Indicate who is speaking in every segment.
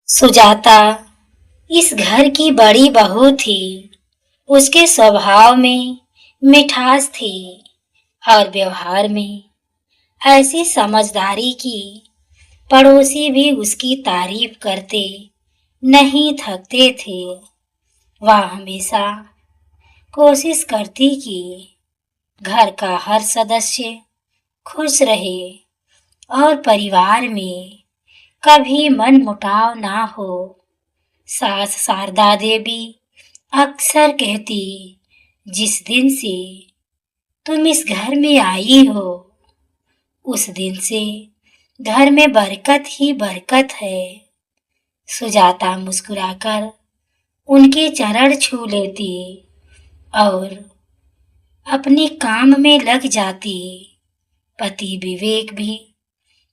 Speaker 1: सुजाता इस घर की बड़ी बहू थी। उसके स्वभाव में मिठास थी और व्यवहार में ऐसी समझदारी की पड़ोसी भी उसकी तारीफ करते नहीं थकते थे। वह हमेशा कोशिश करती कि घर का हर सदस्य खुश रहे और परिवार में कभी मनमुटाव ना हो। सास शारदा देवी अक्सर कहती, जिस दिन से तुम इस घर में आई हो उस दिन से घर में बरकत ही बरकत है। सुजाता मुस्कुराकर उनके चरण छू लेती और अपने काम में लग जाती। पति विवेक भी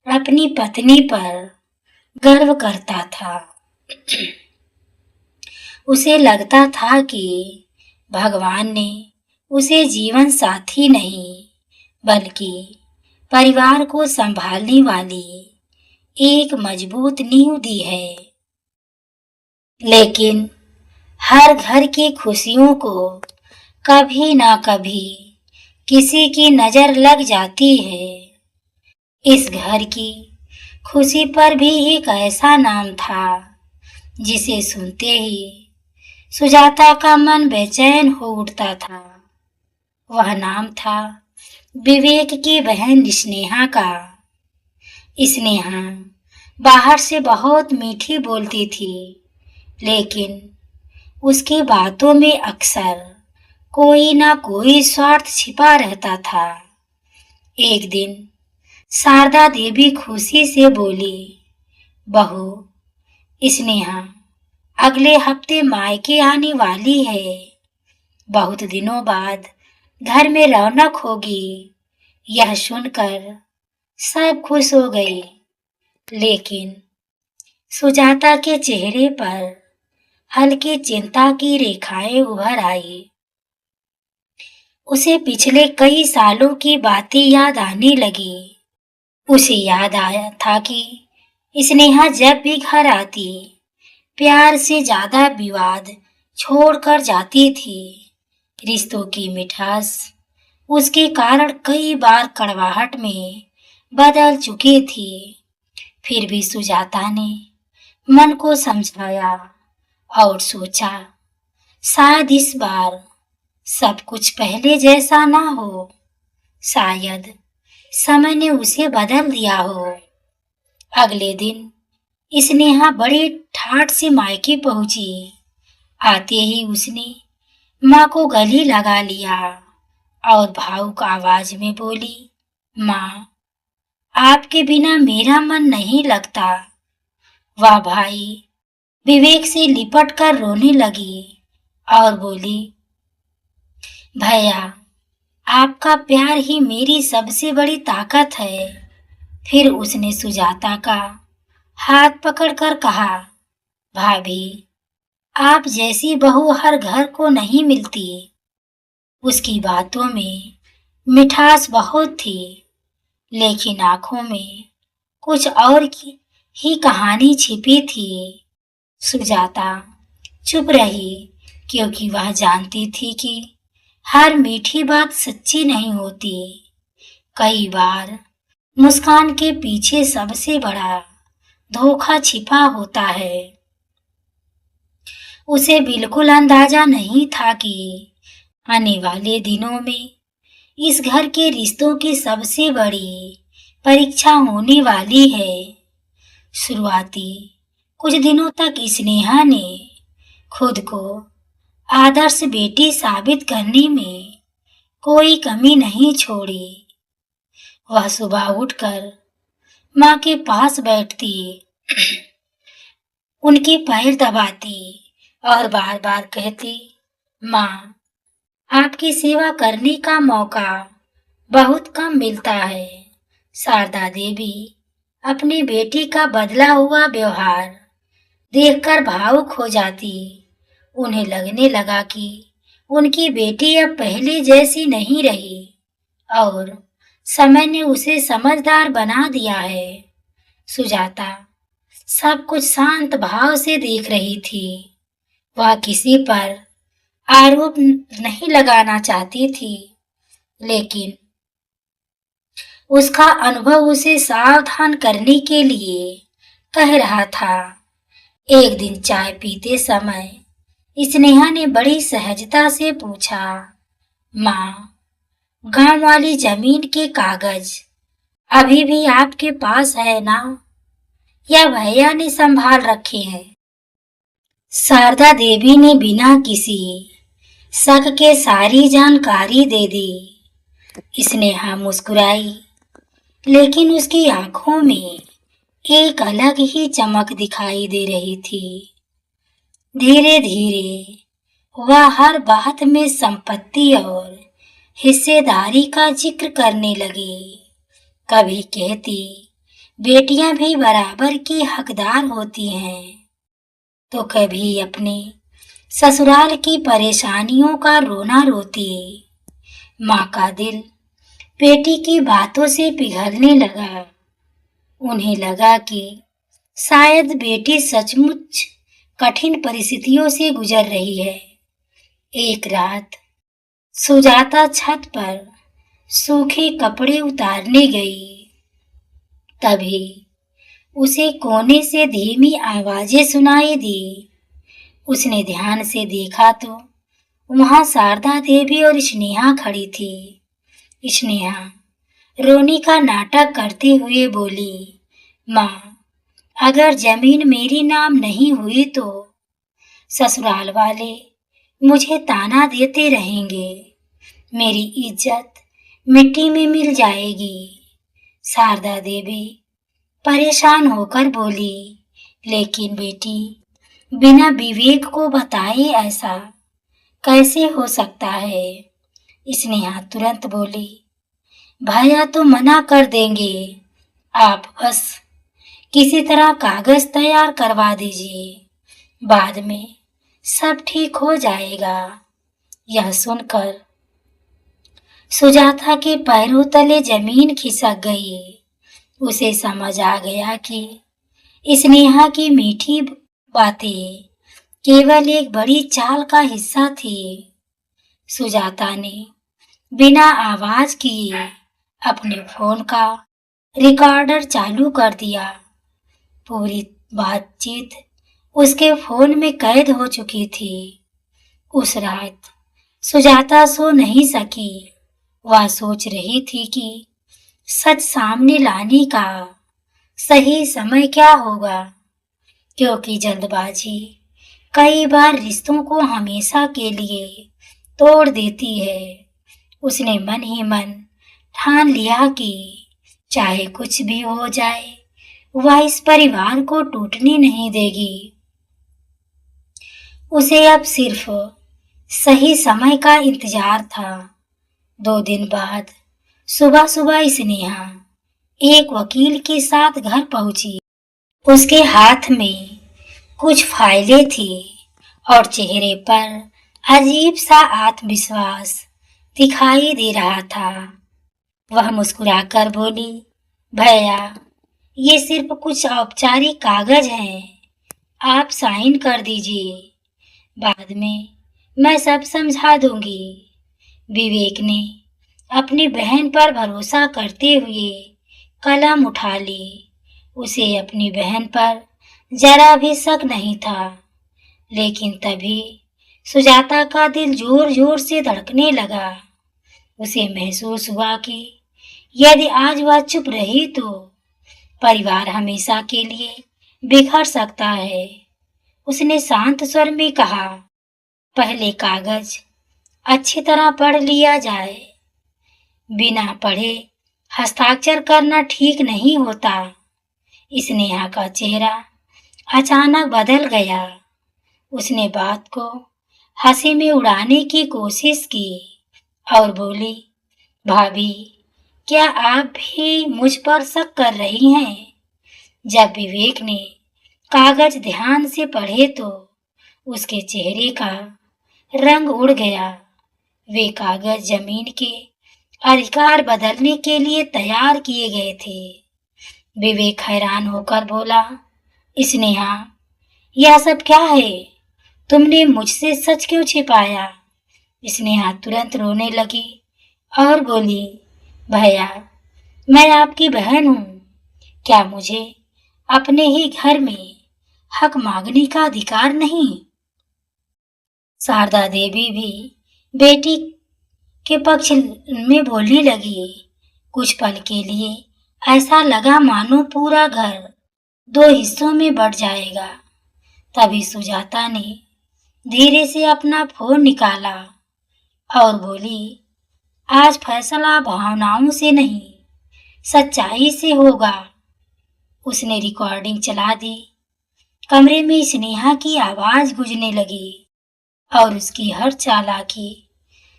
Speaker 1: अपनी पत्नी पर गर्व करता था। उसे लगता था कि भगवान ने उसे जीवन साथी नहीं बल्कि परिवार को संभालने वाली एक मजबूत नींव दी है। लेकिन हर घर की खुशियों को कभी ना कभी किसी की नजर लग जाती है। इस घर की खुशी पर भी एक ऐसा नाम था जिसे सुनते ही सुजाता का मन बेचैन हो उठता था। वह नाम था विवेक की बहन स्नेहा का। स्नेहा बाहर से बहुत मीठी बोलती थी, लेकिन उसकी बातों में अक्सर कोई ना कोई स्वार्थ छिपा रहता था। एक दिन शारदा देवी खुशी से बोली, बहू स्नेहा अगले हफ्ते मायके आने वाली है। बहुत दिनों बाद घर में रौनक होगी। यह सुनकर सब खुश हो गए, लेकिन सुजाता के चेहरे पर हल्की चिंता की रेखाएं उभर आई। उसे पिछले कई सालों की बातें याद आने लगी। उसे याद आया था कि स्नेहा जब भी घर आती प्यार से ज्यादा विवाद छोड़कर जाती थी। रिश्तों की मिठास उसके कारण कई बार कड़वाहट में बदल चुकी थी। फिर भी सुजाता ने मन को समझाया और सोचा, शायद इस बार सब कुछ पहले जैसा ना हो। शायद समय ने उसे बदल दिया हो। अगले दिन स्नेहा बड़ी ठाठ से मायके पहुंची। आते ही उसने माँ को गले लगा लिया और भावुक आवाज में बोली, माँ आपके बिना मेरा मन नहीं लगता। वह भाई विवेक से लिपट कर रोने लगी और बोली, भैया आपका प्यार ही मेरी सबसे बड़ी ताकत है। फिर उसने सुजाता का हाथ पकड़कर कहा, भाभी आप जैसी बहू हर घर को नहीं मिलती। उसकी बातों में मिठास बहुत थी, लेकिन आंखों में कुछ और की ही कहानी छिपी थी। सुजाता चुप रही, क्योंकि वह जानती थी कि हर मीठी बात सच्ची नहीं होती। कई बार मुस्कान के पीछे सबसे बड़ा धोखा छिपा होता है। उसे बिल्कुल अंदाजा नहीं था कि आने वाले दिनों में इस घर के रिश्तों की सबसे बड़ी परीक्षा होने वाली है। शुरुआती कुछ दिनों तक स्नेहा ने खुद को आदर्श बेटी साबित करने में कोई कमी नहीं छोड़ी। वह सुबह उठकर माँ के पास बैठती, उनके पैर दबाती और बार बार कहती, माँ आपकी सेवा करने का मौका बहुत कम मिलता है। शारदा देवी अपनी बेटी का बदला हुआ व्यवहार देखकर भावुक हो जाती। उन्हें लगने लगा कि उनकी बेटी अब पहले जैसी नहीं रही और समय ने उसे समझदार बना दिया है। सुजाता सब कुछ शांत भाव से देख रही थी। वह किसी पर आरोप नहीं लगाना चाहती थी, लेकिन उसका अनुभव उसे सावधान करने के लिए कह रहा था। एक दिन चाय पीते समय स्नेहा ने बड़ी सहजता से पूछा, माँ, गांव वाली जमीन के कागज अभी भी आपके पास है ना, या भैया ने संभाल रखे हैं? शारदा देवी ने बिना किसी शक के सारी जानकारी दे दी। स्नेहा मुस्कुराई, लेकिन उसकी आंखों में एक अलग ही चमक दिखाई दे रही थी। धीरे धीरे वह हर बात में संपत्ति और हिस्सेदारी का जिक्र करने लगी। कभी कहती, बेटियां भी बराबर की हकदार होती हैं, तो कभी अपने ससुराल की परेशानियों का रोना रोती। माँ का दिल बेटी की बातों से पिघलने लगा। उन्हें लगा कि शायद बेटी सचमुच कठिन परिस्थितियों से गुजर रही है। एक रात सुजाता छत पर सूखे कपड़े उतारने गई। तभी उसे कोने से धीमी आवाजें सुनाई दी। उसने ध्यान से देखा तो वहां शारदा देवी और स्नेहा खड़ी थी। स्नेहा रोने का नाटक करते हुए बोली, माँ, अगर जमीन मेरी नाम नहीं हुई तो ससुराल वाले मुझे ताना देते रहेंगे, मेरी इज्जत मिट्टी में मिल जाएगी। शारदा देवी परेशान होकर बोली, लेकिन बेटी, बिना विवेक को बताए ऐसा कैसे हो सकता है? स्नेहा तुरंत बोली, भैया तो मना कर देंगे, आप बस किसी तरह कागज तैयार करवा दीजिए, बाद में सब ठीक हो जाएगा। यह सुनकर सुजाता के पैरों तले जमीन खिसक गई। उसे समझ आ गया कि स्नेहा की मीठी बातें केवल एक बड़ी चाल का हिस्सा थी। सुजाता ने बिना आवाज किए अपने फोन का रिकॉर्डर चालू कर दिया। पूरी बातचीत उसके फोन में कैद हो चुकी थी। उस रात सुजाता सो नहीं सकी। वह सोच रही थी कि सच सामने लाने का सही समय क्या होगा, क्योंकि जल्दबाजी कई बार रिश्तों को हमेशा के लिए तोड़ देती है। उसने मन ही मन ठान लिया कि चाहे कुछ भी हो जाए, वह इस परिवार को टूटने नहीं देगी। उसे अब सिर्फ सही समय का इंतजार था। 2 दिन बाद सुबह सुबह स्नेहा एक वकील के साथ घर पहुंची। उसके हाथ में कुछ फाइलें थी और चेहरे पर अजीब सा आत्मविश्वास दिखाई दे रहा था। वह मुस्कुराकर बोली, भैया, ये सिर्फ कुछ औपचारिक कागज हैं, आप साइन कर दीजिए, बाद में मैं सब समझा दूंगी। विवेक ने अपनी बहन पर भरोसा करते हुए कलम उठा ली। उसे अपनी बहन पर जरा भी शक नहीं था, लेकिन तभी सुजाता का दिल जोर जोर से धड़कने लगा। उसे महसूस हुआ कि यदि आज वह चुप रही तो परिवार हमेशा के लिए बिखर सकता है। उसने शांत स्वर में कहा, पहले कागज अच्छी तरह पढ़ लिया जाए। बिना पढ़े हस्ताक्षर करना ठीक नहीं होता। स्नेहा का चेहरा अचानक बदल गया। उसने बात को हंसी में उड़ाने की कोशिश की और बोली, भाभी, क्या आप भी मुझ पर शक कर रही हैं? जब विवेक ने कागज ध्यान से पढ़े तो उसके चेहरे का रंग उड़ गया। वे कागज जमीन के अधिकार बदलने के लिए तैयार किए गए थे। विवेक हैरान होकर बोला, स्नेहा, यह सब क्या है? तुमने मुझसे सच क्यों छिपाया? स्नेहा तुरंत रोने लगी और बोली, भैया, मैं आपकी बहन हूँ। क्या मुझे अपने ही घर में हक मांगने का अधिकार नहीं? शारदा देवी भी बेटी के पक्ष में बोलने लगी। कुछ पल के लिए ऐसा लगा मानो पूरा घर दो हिस्सों में बट जाएगा। तभी सुजाता ने धीरे से अपना फोन निकाला और बोली, आज फैसला भावनाओं से नहीं, सच्चाई से होगा। उसने रिकॉर्डिंग चला दी। कमरे में स्नेहा की आवाज गूंजने लगी और उसकी हर चालाकी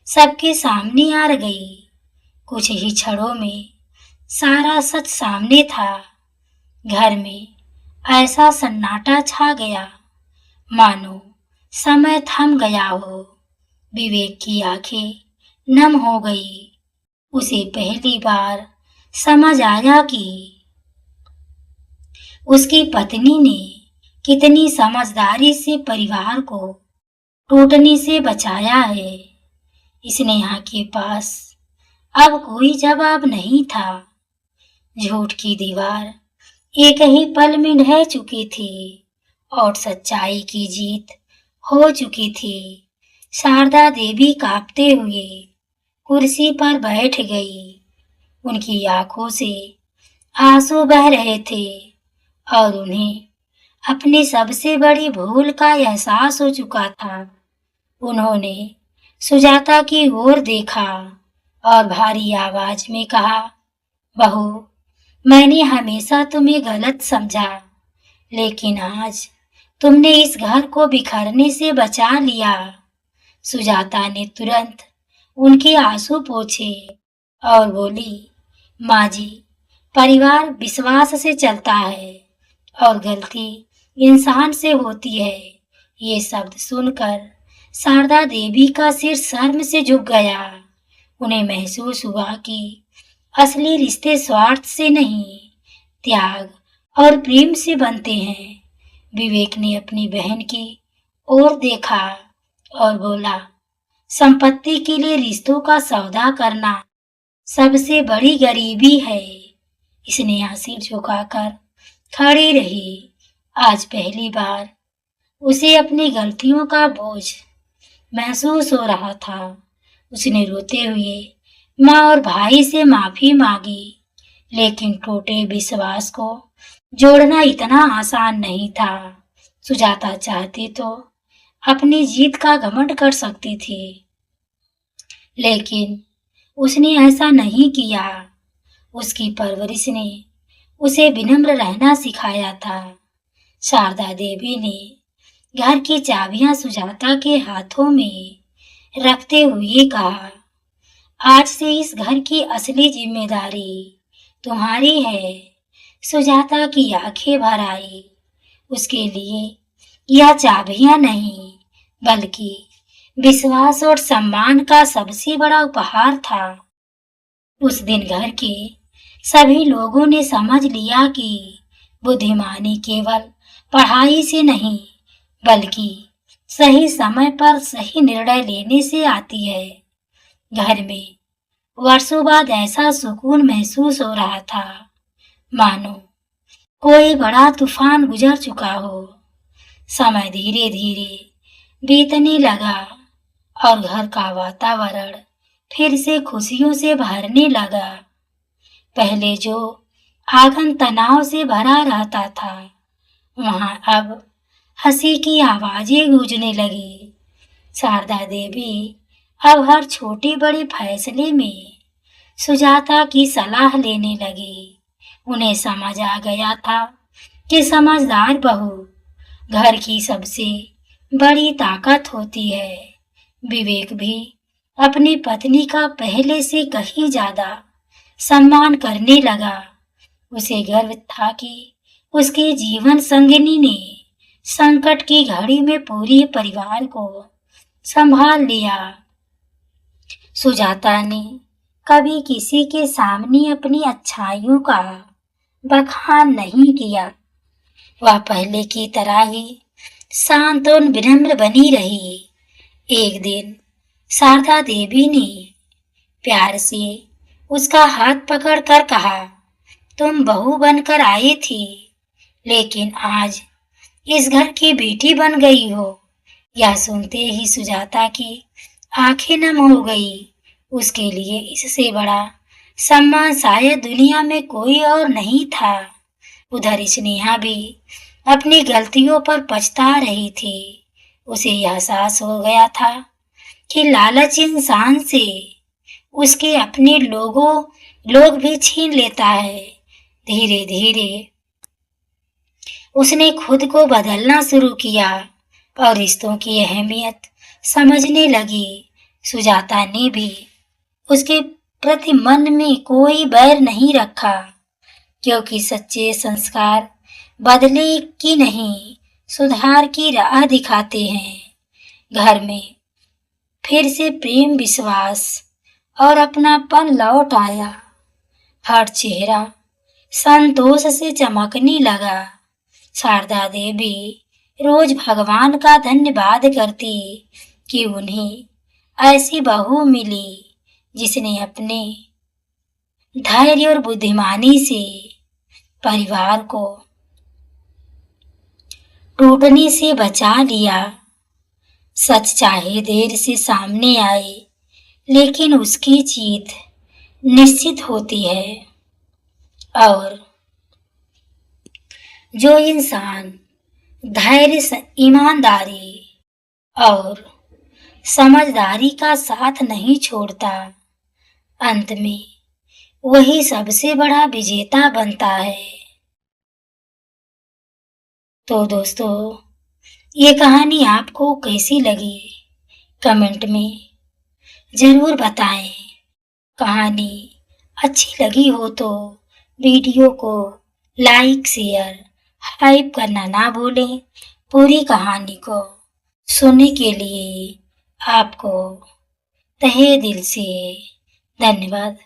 Speaker 1: सबके सामने आ गई। कुछ ही क्षणों में सारा सच सामने था। घर में ऐसा सन्नाटा छा गया मानो समय थम गया हो। विवेक की आंखें नम हो गई। उसे पहली बार समझ आया कि उसकी पत्नी ने कितनी समझदारी से परिवार को टूटने से बचाया है। स्नेहा के पास अब कोई जवाब नहीं था। झूठ की दीवार एक ही पल में ढह चुकी थी और सच्चाई की जीत हो चुकी थी। शारदा देवी कांपते हुए कुर्सी पर बैठ गई। उनकी आंखों से आंसू बह रहे थे और उन्हें अपनी सबसे बड़ी भूल का एहसास हो चुका था। उन्होंने सुजाता की ओर देखा और भारी आवाज में कहा, बहू, मैंने हमेशा तुम्हें गलत समझा, लेकिन आज तुमने इस घर को बिखरने से बचा लिया। सुजाता ने तुरंत उनके आंसू पोंछे और बोली, माँ जी, परिवार विश्वास से चलता है और गलती इंसान से होती है। ये शब्द सुनकर शारदा देवी का सिर शर्म से झुक गया। उन्हें महसूस हुआ कि असली रिश्ते स्वार्थ से नहीं, त्याग और प्रेम से बनते हैं। विवेक ने अपनी बहन की ओर देखा और बोला, संपत्ति के लिए रिश्तों का सौदा करना सबसे बड़ी गरीबी है। स्नेहा सिर झुकाकर खड़ी रही। आज पहली बार उसे अपनी गलतियों का बोझ महसूस हो रहा था। उसने रोते हुए माँ और भाई से माफी मांगी, लेकिन टूटे विश्वास को जोड़ना इतना आसान नहीं था। सुजाता चाहती तो अपनी जीत का घमंड कर सकती थी, लेकिन उसने ऐसा नहीं किया। उसकी परवरिश ने उसे विनम्र रहना सिखाया था। शारदा देवी ने घर की चाबियां सुजाता के हाथों में रखते हुए कहा, आज से इस घर की असली जिम्मेदारी तुम्हारी है। सुजाता की आंखें भर आई। उसके लिए यह चाबियां नहीं, बल्कि विश्वास और सम्मान का सबसे बड़ा उपहार था। उस दिन घर के सभी लोगों ने समझ लिया कि बुद्धिमानी केवल पढ़ाई से नहीं, बल्कि सही समय पर सही निर्णय लेने से आती है। घर में वर्षों बाद ऐसा सुकून महसूस हो रहा था मानो कोई बड़ा तूफान गुजर चुका हो। समय धीरे धीरे बीतने लगा और घर का वातावरण फिर से खुशियों से भरने लगा। पहले जो आंगन तनाव से भरा रहता था, वहां अब हंसी की आवाजें गूंजने लगी। शारदा देवी अब हर छोटी बड़ी फैसले में सुजाता की सलाह लेने लगी। उन्हें समझ आ गया था कि समझदार बहू घर की सबसे बड़ी ताकत होती है। विवेक भी अपनी पत्नी का पहले से कहीं ज्यादा सम्मान करने लगा। उसे गर्व था कि उसके जीवन संगिनी ने संकट की घड़ी में पूरे परिवार को संभाल लिया। सुजाता ने कभी किसी के सामने अपनी अच्छाइयों का बखान नहीं किया, वह पहले की तरह ही शांत और विनम्र बनी रही। एक दिन शारदा देवी ने प्यार से उसका हाथ पकड़कर कहा, तुम बहू बनकर आई थी, लेकिन आज इस घर की बेटी बन गई हो। यह सुनते ही सुजाता की आंखें नम हो गई। उसके लिए इससे बड़ा सम्मान शायद दुनिया में कोई और नहीं था। उधर स्नेहा भी अपनी गलतियों पर पछता रही थी। उसे यह एहसास हो गया था कि लालच इंसान से उसके अपने लोग भी छीन लेता है। धीरे धीरे उसने खुद को बदलना शुरू किया और रिश्तों की अहमियत समझने लगी। सुजाता ने भी उसके प्रति मन में कोई बैर नहीं रखा, क्योंकि सच्चे संस्कार बदले की नहीं, सुधार की राह दिखाते हैं। घर में फिर से प्रेम, विश्वास और अपनापन लौट आया। हर चेहरा संतोष से चमकने लगा। शारदा देवी रोज भगवान का धन्यवाद करती कि उन्हें ऐसी बहू मिली जिसने अपने धैर्य और बुद्धिमानी से परिवार को टूटने से बचा लिया। सच चाहे देर से सामने आए, लेकिन उसकी जीत निश्चित होती है। और जो इंसान धैर्य, ईमानदारी और समझदारी का साथ नहीं छोड़ता, अंत में वही सबसे बड़ा विजेता बनता है। तो दोस्तों, ये कहानी आपको कैसी लगी कमेंट में जरूर बताएं। कहानी अच्छी लगी हो तो वीडियो को लाइक, शेयर, हाइप करना ना भूलें। पूरी कहानी को सुनने के लिए आपको तहे दिल से धन्यवाद।